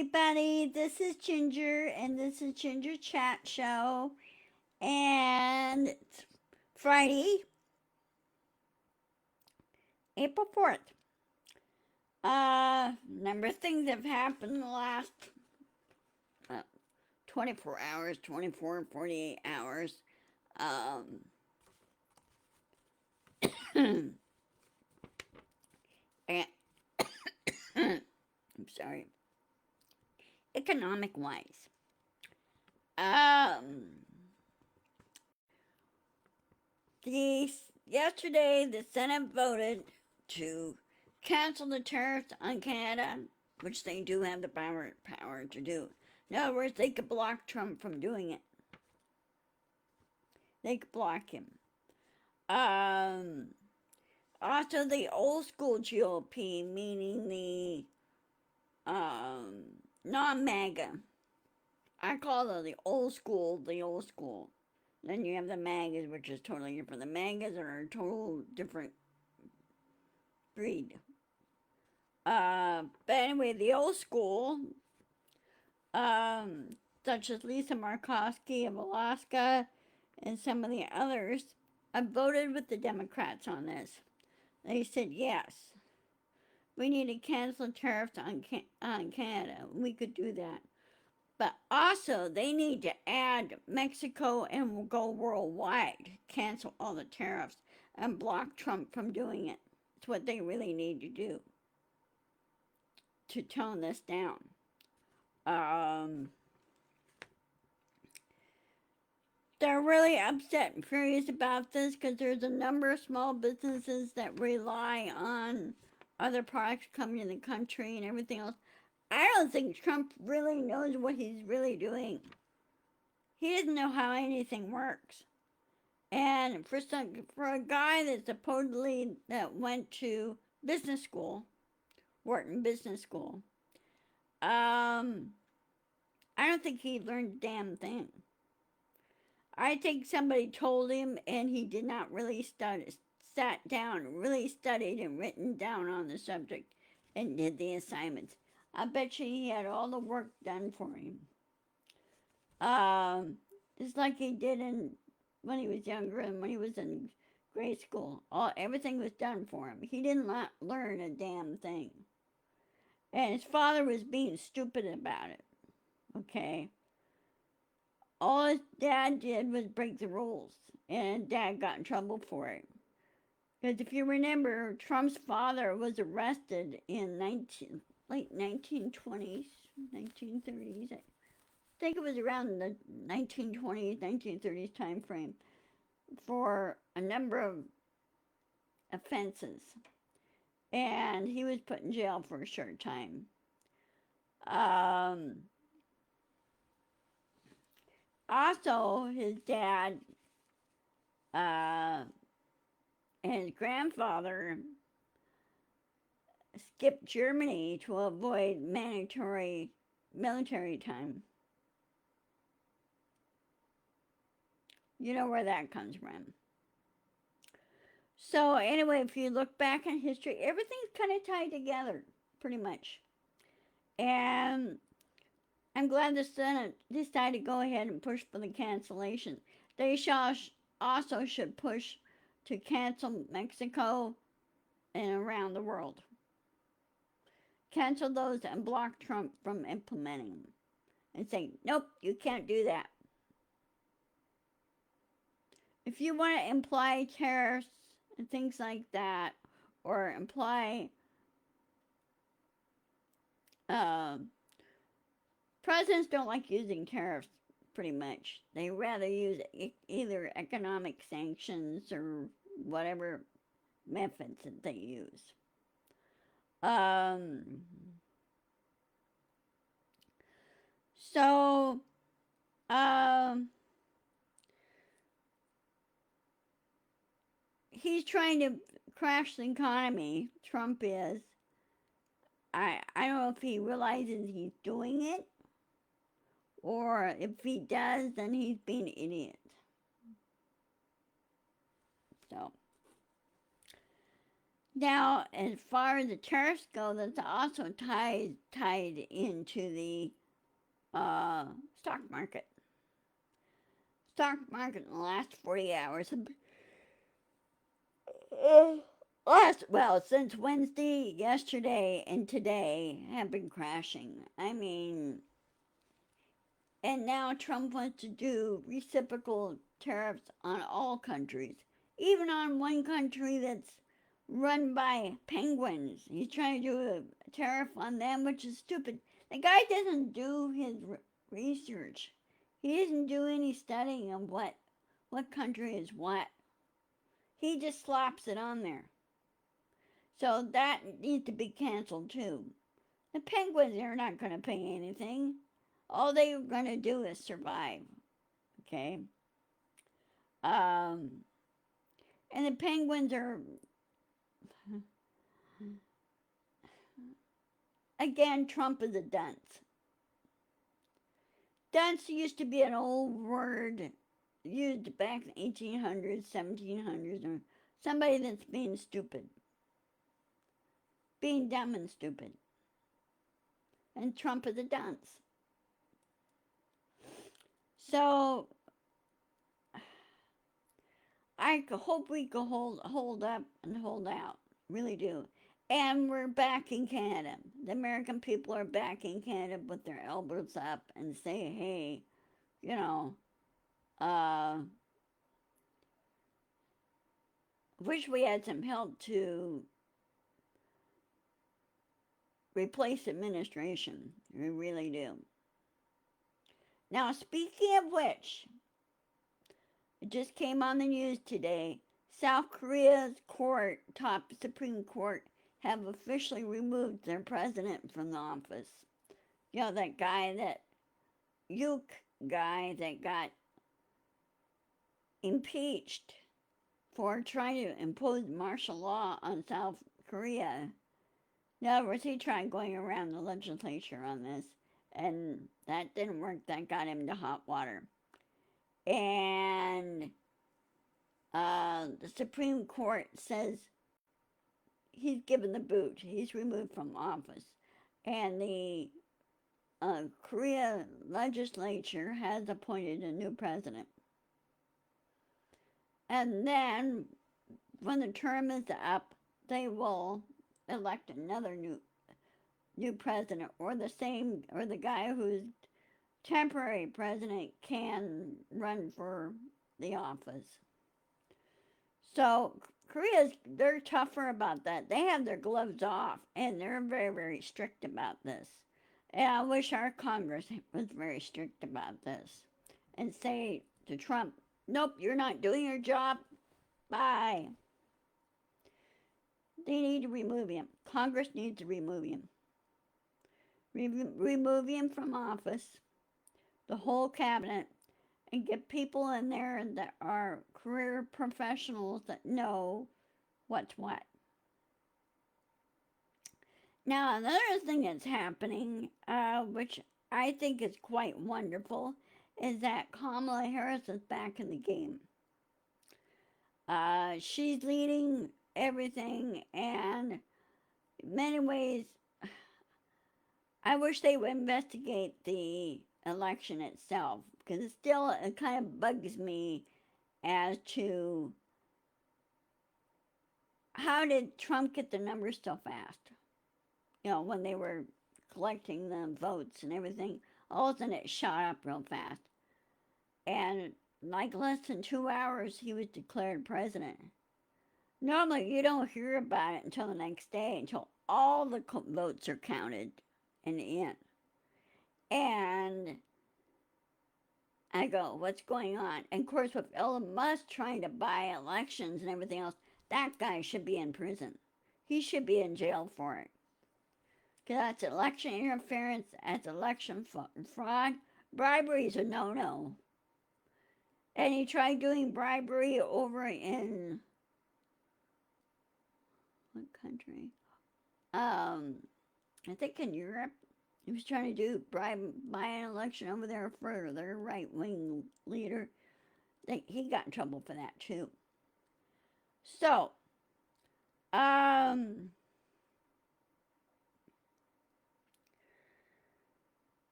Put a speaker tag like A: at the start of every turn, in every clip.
A: everybody. This is Ginger, and this is Ginger Chat Show. And it's Friday, April 4th. Number of things have happened in the last uh, 24 hours, 24, 48 hours. And, I'm sorry. Economic wise. Yesterday, the Senate voted to cancel the tariffs on Canada, which they do have the power to do. In other words, they could block Trump from doing it. They could block him. Also, the old school GOP, meaning the non-MAGA. I call it the old school. Then you have the MAGAs, which is totally different. The MAGAs are a total different breed. But anyway, the old school, such as Lisa Murkowski of Alaska and some of the others, I voted with the Democrats on this. They said yes, we need to cancel tariffs on Canada. We could do that. But also, they need to add Mexico and go worldwide, cancel all the tariffs, and block Trump from doing it. It's what they really need to do to tone this down. They're really upset and furious about this because there's a number of small businesses that rely on other products coming in the country and everything else. I don't think Trump really knows what he's really doing. He doesn't know how anything works. And for a guy that supposedly that went to business school, Wharton Business School, I don't think he learned a damn thing. I think somebody told him and he did not really sat down, really studied and written down on the subject and did the assignments. I bet you he had all the work done for him. Just like he did when he was younger and when he was in grade school. Everything was done for him. He didn't learn a damn thing. And his father was being stupid about it. Okay? All his dad did was break the rules. And Dad got in trouble for it. Because if you remember, Trump's father was arrested in late 1920s, 1930s. I think it was around the 1920s, 1930s time frame for a number of offenses. And he was put in jail for a short time. Also, his dad and his grandfather skipped Germany to avoid mandatory military time. You know where that comes from. So anyway, if you look back in history, everything's kind of tied together, pretty much. And I'm glad the Senate decided to go ahead and push for the cancellation. They also should push to cancel Mexico and around the world. Cancel those and block Trump from implementing them. And say, nope, you can't do that. If you want to imply tariffs and things like that, or imply presidents don't like using tariffs pretty much. They rather use either economic sanctions or whatever methods that they use. So, he's trying to crash the economy. Trump is. I don't know if he realizes he's doing it, or if he does, then he's being an idiot. So, Now, as far as the tariffs go, that's also tied into the uh, stock market. Stock market in the last 40 hours since Wednesday, yesterday, and today have been crashing. I mean, and now Trump wants to do reciprocal tariffs on all countries, even on one country that's run by penguins. He's trying to do a tariff on them, which is stupid. The guy doesn't do his research. He doesn't do any studying of what country is what. He just slaps it on there. So that needs to be canceled too. The penguins are not going to pay anything. All they're going to do is survive. Okay? And the penguins are, again, Trump is a dunce. Dunce used to be an old word used back in the 1800s, 1700s, or somebody that's being stupid. Being dumb and stupid. And Trump is a dunce. So I hope we can hold up and hold out. Really do. And we're back in Canada. The American people are back in Canada with their elbows up and say, hey, you know, wish we had some help to replace administration. We really do. Now, speaking of which, it just came on the news today. South Korea's top Supreme Court, have officially removed their president from the office. You know, that guy, that Yuk guy that got impeached for trying to impose martial law on South Korea. In other words, he tried going around the legislature on this, and that didn't work. That got him to hot water. And the Supreme Court says he's given the boot. He's removed from office. And the Korea legislature has appointed a new president. And then, when the term is up, they will elect another new president, or the guy who's temporary president can run for the office. So they're tougher about that. They have their gloves off, and they're very, very strict about this. And I wish our Congress was very strict about this and say to Trump, nope, you're not doing your job. Bye. They need to remove him. Congress needs to remove him. Remove him from office, the whole cabinet, and get people in there that are career professionals that know what's what. Now, another thing that's happening, which I think is quite wonderful, is that Kamala Harris is back in the game. She's leading everything, and in many ways, I wish they would investigate the election itself, because it kind of bugs me as to how did Trump get the numbers so fast? You know, when they were collecting the votes and everything, all of a sudden it shot up real fast. And like less than 2 hours, he was declared president. Normally, you don't hear about it until the next day, until all the votes are counted and in. And I go, what's going on? And of course, with Elon Musk trying to buy elections and everything else, that guy should be in prison. He should be in jail for it. Because that's election interference, that's election fraud. Bribery is a no-no. And he tried doing bribery over in, what country? I think in Europe. He was trying to buy an election over there for their right-wing leader. He got in trouble for that too. So, Um,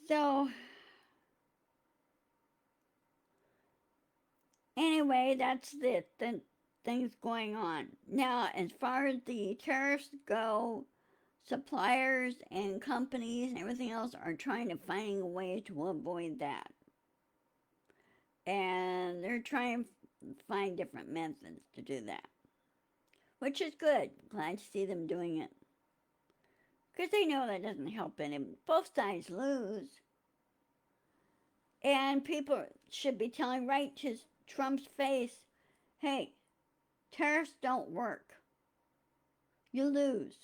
A: so anyway, that's the things going on. Now, as far as the tariffs go, suppliers and companies and everything else are trying to find a way to avoid that. And they're trying to find different methods to do that, which is good. Glad to see them doing it. Because they know that doesn't help any. Both sides lose. And people should be telling right to Trump's face, hey, tariffs don't work. You lose.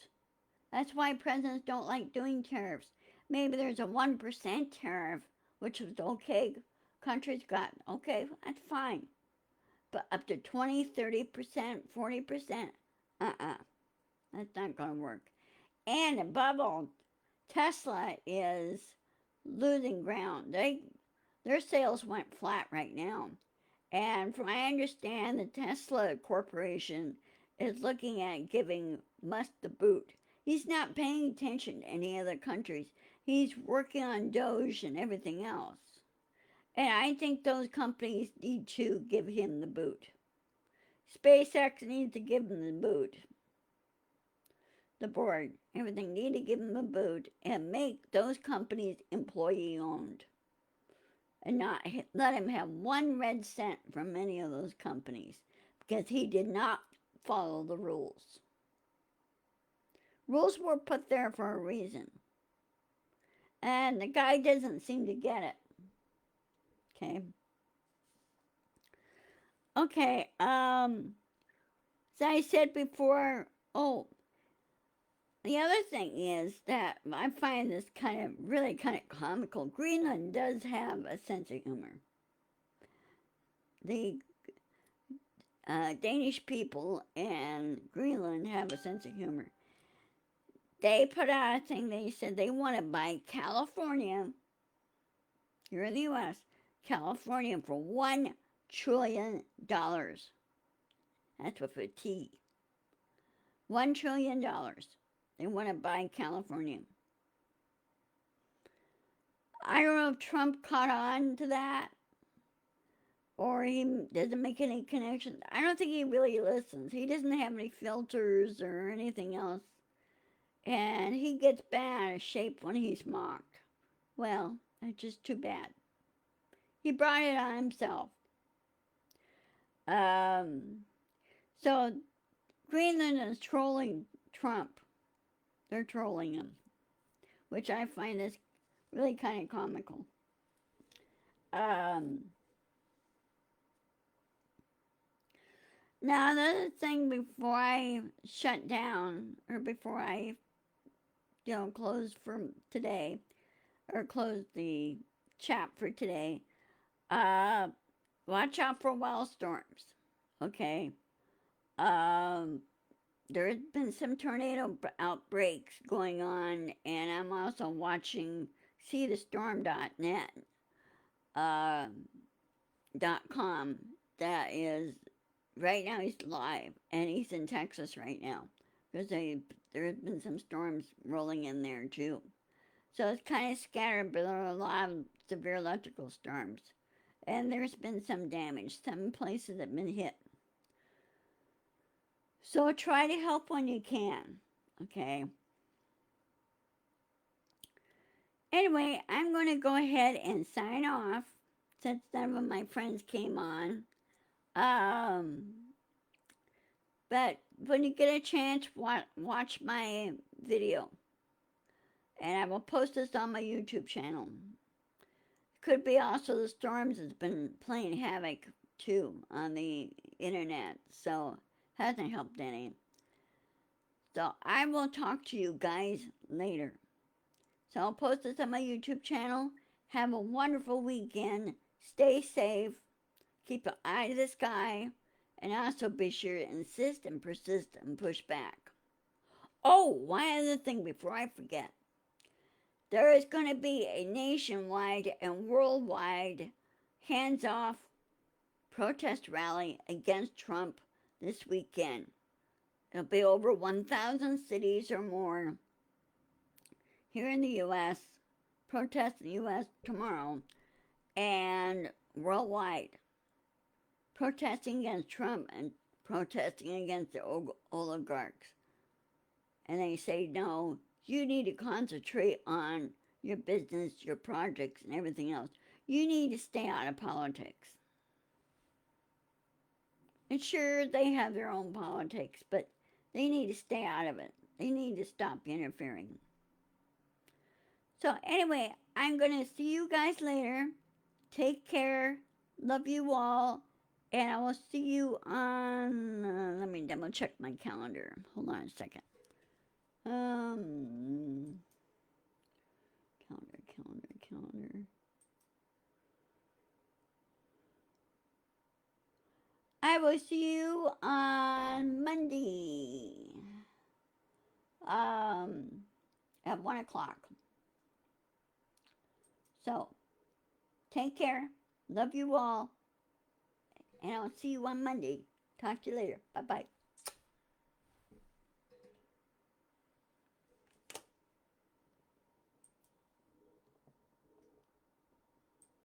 A: That's why presidents don't like doing tariffs. Maybe there's a 1% tariff, which is okay. Countries got, okay, that's fine. But up to 20, 30%, 40%, uh-uh. That's not going to work. And above all, Tesla is losing ground. Their sales went flat right now. And from what I understand, the Tesla Corporation is looking at giving Musk the boot. He's not paying attention to any other countries. He's working on Doge and everything else. And I think those companies need to give him the boot. SpaceX needs to give him the boot. The board, everything need to give him a boot and make those companies employee owned. And not let him have one red cent from any of those companies because he did not follow the rules. Rules were put there for a reason. And the guy doesn't seem to get it. Okay. Okay, as I said before, the other thing is that I find this really kind of comical. Greenland does have a sense of humor. The Danish people and Greenland have a sense of humor. They put out a thing, they said they want to buy California, here in the U.S., California for $1 trillion. That's with a T. $1 trillion. They want to buy California. I don't know if Trump caught on to that or he doesn't make any connections. I don't think he really listens. He doesn't have any filters or anything else. And he gets bent out of shape when he's mocked. Well, that's just too bad. He brought it on himself. So Greenland is trolling Trump. They're trolling him, which I find is really kind of comical. Now, another thing before I shut down, or before I, close for today, or close the chat for today, watch out for wild storms, okay? There's been some tornado outbreaks going on, and I'm also watching seethestorm.net, .com, that is, right now he's live, and he's in Texas right now, because there have been some storms rolling in there too. So it's kind of scattered, but there are a lot of severe electrical storms. And there's been some damage. Some places have been hit. So try to help when you can, okay? Anyway, I'm going to go ahead and sign off since none of my friends came on. But when you get a chance, watch my video. And I will post this on my YouTube channel. Could be also the storms has been playing havoc too on the internet. So hasn't helped any. So I will talk to you guys later. So I'll post this on my YouTube channel. Have a wonderful weekend. Stay safe. Keep an eye to the sky. And also be sure to insist and persist and push back. Oh, one other thing before I forget. There is going to be a nationwide and worldwide hands-off protest rally against Trump this weekend. It'll be over 1,000 cities or more here in the U.S., protests in the U.S. tomorrow, and worldwide, protesting against Trump and protesting against the oligarchs. And they say, no, you need to concentrate on your business, your projects, and everything else. You need to stay out of politics. And sure, they have their own politics, but they need to stay out of it. They need to stop interfering. So anyway, I'm going to see you guys later. Take care. Love you all. And I will see you on, let me double check my calendar. Hold on a second. Calendar. I will see you on Monday at 1 o'clock. So, take care. Love you all. And I'll see you on Monday. Talk to you later. Bye-bye.